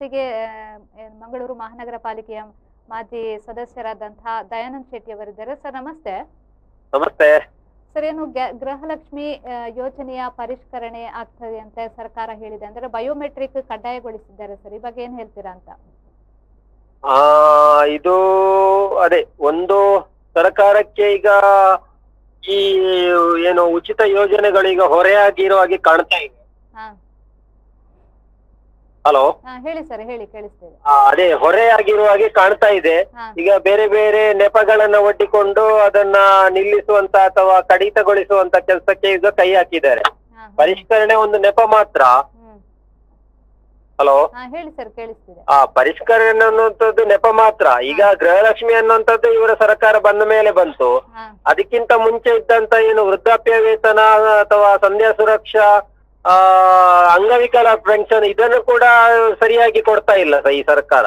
ಗೆ ಮಂಗಳೂರು ಮಹಾನಗರ ಪಾಲಿಕೆಯ ಮಾಜಿ ಸದಸ್ಯರಾದಂತಹ ದಯಾನಂದ್ ಶೆಟ್ಟಿ ಅವರಿದ್ದಾರೆ. ಸರ್ ನಮಸ್ತೆ. ನಮಸ್ತೆ. ಸರ್, ಏನು ಗೃಹಲಕ್ಷ್ಮಿ ಯೋಜನೆಯ ಪರಿಷ್ಕರಣೆ ಆಗ್ತದೆ ಅಂತ ಸರ್ಕಾರ ಹೇಳಿದೆ, ಅಂದ್ರೆ ಬಯೋಮೆಟ್ರಿಕ್ ಕಡ್ಡಾಯಗೊಳಿಸಿದ್ದಾರೆ ಸರ್. ಈ ಬಗ್ಗೆ ಏನ್ ಹೇಳ್ತೀರಾ ಅಂತ? ಇದು ಅದೇ ಒಂದು ಸರ್ಕಾರಕ್ಕೆ ಈಗ ಈ ಏನು ಉಚಿತ ಯೋಜನೆಗಳೀಗ ಹೊರೆಯಾಗಿರೋ ಹಾಗೆ ಕಾಣ್ತಾ ಇದೆ. ಹಲೋ, ಹೇಳಿ ಸರ್, ಹೇಳಿ, ಕೇಳಿಸ್ತೇವೆ. ಅದೇ ಹೊರೆಯಾಗಿರುವ ಹಾಗೆ ಕಾಣ್ತಾ ಇದೆ. ಈಗ ಬೇರೆ ಬೇರೆ ನೆಪಗಳನ್ನ ಒಡ್ಡಿಕೊಂಡು ಅದನ್ನ ನಿಲ್ಲಿಸುವಂತ ಅಥವಾ ಕಡಿತಗೊಳಿಸುವಂತ ಕೆಲಸಕ್ಕೆ ಈಗ ಕೈ ಹಾಕಿದ್ದಾರೆ. ಪರಿಷ್ಕರಣೆ ಒಂದು ನೆಪ ಮಾತ್ರ. ಹಲೋ, ಹೇಳಿ ಸರ್, ಕೇಳಿಸ್ತಿದೆ. ಪರಿಷ್ಕರಣೆ ಅನ್ನುವಂಥದ್ದು ನೆಪ ಮಾತ್ರ. ಈಗ ಗೃಹಲಕ್ಷ್ಮಿ ಅನ್ನುವಂಥದ್ದು ಇವರ ಸರ್ಕಾರ ಬಂದ ಮೇಲೆ ಬಂತು. ಅದಕ್ಕಿಂತ ಮುಂಚೆ ಇದ್ದಂತ ಏನು ವೃದ್ಧಾಪ್ಯ ವೇತನ ಅಥವಾ ಸಂಧ್ಯಾ ಸುರಕ್ಷಾ, ಅಂಗವಿಕಲ ಪೆನ್ಷನ್, ಇದನ್ನು ಕೂಡ ಸರಿಯಾಗಿ ಕೊಡ್ತಾ ಇಲ್ಲ ಈ ಸರ್ಕಾರ.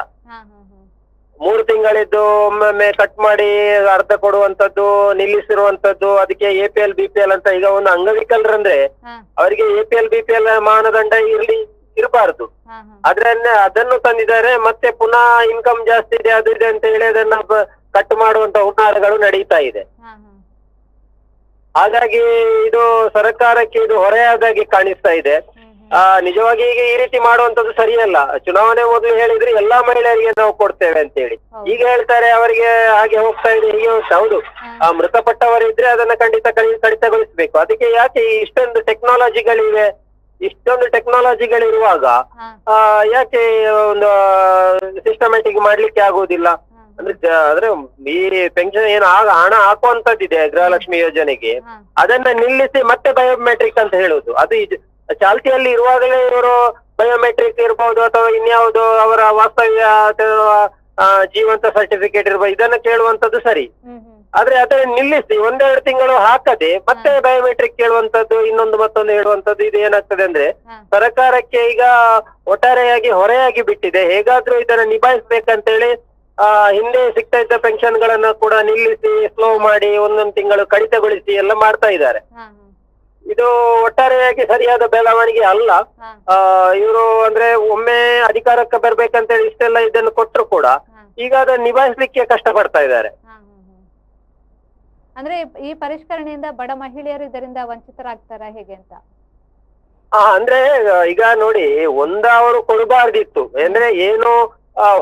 3 ತಿಂಗಳಿದ್ದು ಒಮ್ಮೊಮ್ಮೆ ಕಟ್ ಮಾಡಿ ಅರ್ಧ ಕೊಡುವಂತದ್ದು, ನಿಲ್ಲಿಸಿರುವಂತದ್ದು. ಅದಕ್ಕೆ APL BPL ಅಂತ. ಈಗ ಒಂದು ಅಂಗವಿಕಲರಂದ್ರೆ ಅವರಿಗೆ APL BPL ಮಾನದಂಡ ಇರಬಾರ್ದು. ಅದನ್ನು ತಂದಿದ್ದಾರೆ. ಮತ್ತೆ ಪುನಃ ಇನ್ಕಮ್ ಜಾಸ್ತಿ ಇದೆ, ಅದು ಇದೆ ಅಂತ ಹೇಳಿ ಅದನ್ನ ಕಟ್ ಮಾಡುವಂತ ಹುನ್ನಾರಗಳು ನಡೀತಾ ಇದೆ. ಹಾಗಾಗಿ ಇದು ಸರ್ಕಾರಕ್ಕೆ ಇದು ಹೊರೆಯಾದಾಗೆ ಕಾಣಿಸ್ತಾ ಇದೆ. ನಿಜವಾಗಿ ಈಗ ಈ ರೀತಿ ಮಾಡುವಂತದ್ದು ಸರಿಯಲ್ಲ. ಚುನಾವಣೆ ಮೊದಲು ಹೇಳಿದ್ರೆ ಎಲ್ಲಾ ಮಹಿಳೆಯರಿಗೆ ನಾವು ಕೊಡ್ತೇವೆ ಅಂತ ಹೇಳಿ, ಈಗ ಹೇಳ್ತಾರೆ ಅವರಿಗೆ ಹಾಗೆ ಹೋಗ್ತಾ ಇದೆ, ಹೀಗೆ ಹೋಗ್ತಾ. ಹೌದು, ಮೃತಪಟ್ಟವರಿದ್ರೆ ಅದನ್ನ ಖಂಡಿತ ಕಡಿತಗೊಳಿಸ್ಬೇಕು. ಅದಕ್ಕೆ ಯಾಕೆ ಇಷ್ಟೊಂದು ಟೆಕ್ನಾಲಜಿಗಳಿರುವಾಗ ಯಾಕೆ ಒಂದು ಸಿಸ್ಟಮ್ಯಾಟಿಕ್ ಮಾಡ್ಲಿಕ್ಕೆ ಆಗುವುದಿಲ್ಲ? ಅಂದ್ರೆ ಈ ಪೆನ್ಷನ್ ಏನು ಹಣ ಹಾಕುವಂತದ್ದಿದೆ ಗೃಹಲಕ್ಷ್ಮಿ ಯೋಜನೆಗೆ, ಅದನ್ನ ನಿಲ್ಲಿಸಿ ಮತ್ತೆ ಬಯೋಮೆಟ್ರಿಕ್ ಅಂತ ಹೇಳುವುದು. ಅದು ಚಾಲ್ತಿಯಲ್ಲಿ ಇರುವಾಗಲೇ ಇವರು ಬಯೋಮೆಟ್ರಿಕ್ ಇರ್ಬೋದು ಅಥವಾ ಇನ್ಯಾವುದು ಅವರ ವಾಸ್ತವ್ಯ ಅಥವಾ ಜೀವಂತ ಸರ್ಟಿಫಿಕೇಟ್ ಇರ್ಬೋದು, ಇದನ್ನ ಕೇಳುವಂತದ್ದು ಸರಿ. ಆದ್ರೆ ಅದನ್ನ ನಿಲ್ಲಿಸಿ 1-2 ತಿಂಗಳು ಹಾಕದೆ ಮತ್ತೆ ಬಯೋಮೆಟ್ರಿಕ್ ಕೇಳುವಂತದ್ದು, ಇನ್ನೊಂದು ಮತ್ತೊಂದು ಹೇಳುವಂತದ್ದು, ಇದು ಏನಾಗ್ತದೆ ಅಂದ್ರೆ ಸರ್ಕಾರಕ್ಕೆ ಈಗ ಒಟ್ಟಾರೆಯಾಗಿ ಹೊರೆಯಾಗಿ ಬಿಟ್ಟಿದೆ. ಹೇಗಾದ್ರೂ ಇದನ್ನ ನಿಭಾಯಿಸ್ಬೇಕಂತೇಳಿ ಹಿಂದೆ ಸಿಗ್ತಾ ಇದ್ದ ಪೆನ್ಷನ್ ಗಳನ್ನ ಕೂಡ ನಿಲ್ಲಿಸಿ, ಸ್ಲೋ ಮಾಡಿ, 1 ತಿಂಗಳು ಕಡಿತಗೊಳಿಸಿ ಎಲ್ಲ ಮಾಡ್ತಾ ಇದ್ದಾರೆ. ಇದು ಒಟ್ಟಾರೆಯಾಗಿ ಸರಿಯಾದ ಬೆಳವಣಿಗೆ ಅಲ್ಲ. ಇವರು ಅಂದ್ರೆ ಒಮ್ಮೆ ಅಧಿಕಾರಕ್ಕೆ ಬರ್ಬೇಕಂತೇಳಿ ಇಷ್ಟೆಲ್ಲ ಇದನ್ನು ಕೊಟ್ಟರು ಕೂಡ ಈಗ ಅದನ್ನ ನಿಭಾಯಿಸ್ಲಿಕ್ಕೆ ಕಷ್ಟ ಪಡ್ತಾ ಇದ್ದಾರೆ. ಅಂದ್ರೆ ಈ ಪರಿಷ್ಕರಣೆಯಿಂದ ಬಡ ಮಹಿಳೆಯರು ಇದರಿಂದ ವಂಚಿತರಾಗ್ತಾರ ಹೇಗೆ ಅಂತ? ಅಂದ್ರೆ ಈಗ ನೋಡಿ, ಅವರು ಕೊಡಬಾರ್ದಿತ್ತು. ಅಂದ್ರೆ ಏನು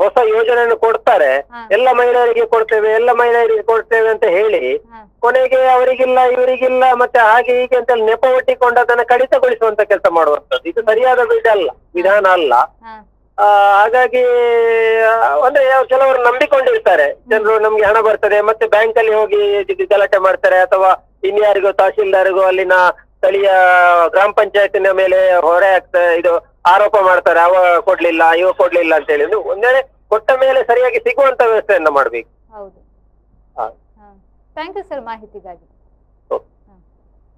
ಹೊಸ ಯೋಜನೆಯನ್ನು ಕೊಡ್ತಾರೆ, ಎಲ್ಲ ಮಹಿಳೆಯರಿಗೆ ಕೊಡ್ತೇವೆ ಅಂತ ಹೇಳಿ ಕೊನೆಗೆ ಅವರಿಗಿಲ್ಲ, ಇವರಿಗಿಲ್ಲ, ಮತ್ತೆ ಹಾಗೆ ಹೀಗೆ ಅಂತ ನೆಪ ಒಟ್ಟಿಕೊಂಡು ಅದನ್ನ ಕಡಿತಗೊಳಿಸುವಂತ ಕೆಲಸ ಮಾಡುವಂತದ್ದು ಇದು ಸರಿಯಾದ ವಿಧಾನ ಅಲ್ಲ. ಹಾಗಾಗಿ ಅಂದ್ರೆ ಕೆಲವರು ನಂಬಿಕೊಂಡಿರ್ತಾರೆ, ಜನರು ನಮ್ಗೆ ಹಣ ಬರ್ತದೆ, ಮತ್ತೆ ಬ್ಯಾಂಕ್ ಅಲ್ಲಿ ಹೋಗಿ ಗಲಾಟೆ ಮಾಡ್ತಾರೆ, ಅಥವಾ ಇನ್ಯಾರಿಗೋ ತಹಶೀಲ್ದಾರ್ಗೋ ಅಲ್ಲಿನ ಸ್ಥಳೀಯ ಗ್ರಾಮ ಪಂಚಾಯತಿನ ಮೇಲೆ ಹೊರೆ ಇದು ಆರೋಪ ಮಾಡ್ತಾರೆ, ಅವ ಕೊಡ್ಲಿಲ್ಲ, ಇವ ಕೊಡ್ಲಿಲ್ಲ ಅಂತ ಹೇಳಿ. ಒಂದೇಳೆ ಕೊಟ್ಟ ಮೇಲೆ ಸರಿಯಾಗಿ ಸಿಗುವಂತ ವ್ಯವಸ್ಥೆಯನ್ನ ಮಾಡ್ಬೇಕು. ಹೌದು. ಥ್ಯಾಂಕ್ ಯು ಸರ್ ಮಾಹಿತಿಗಾಗಿ.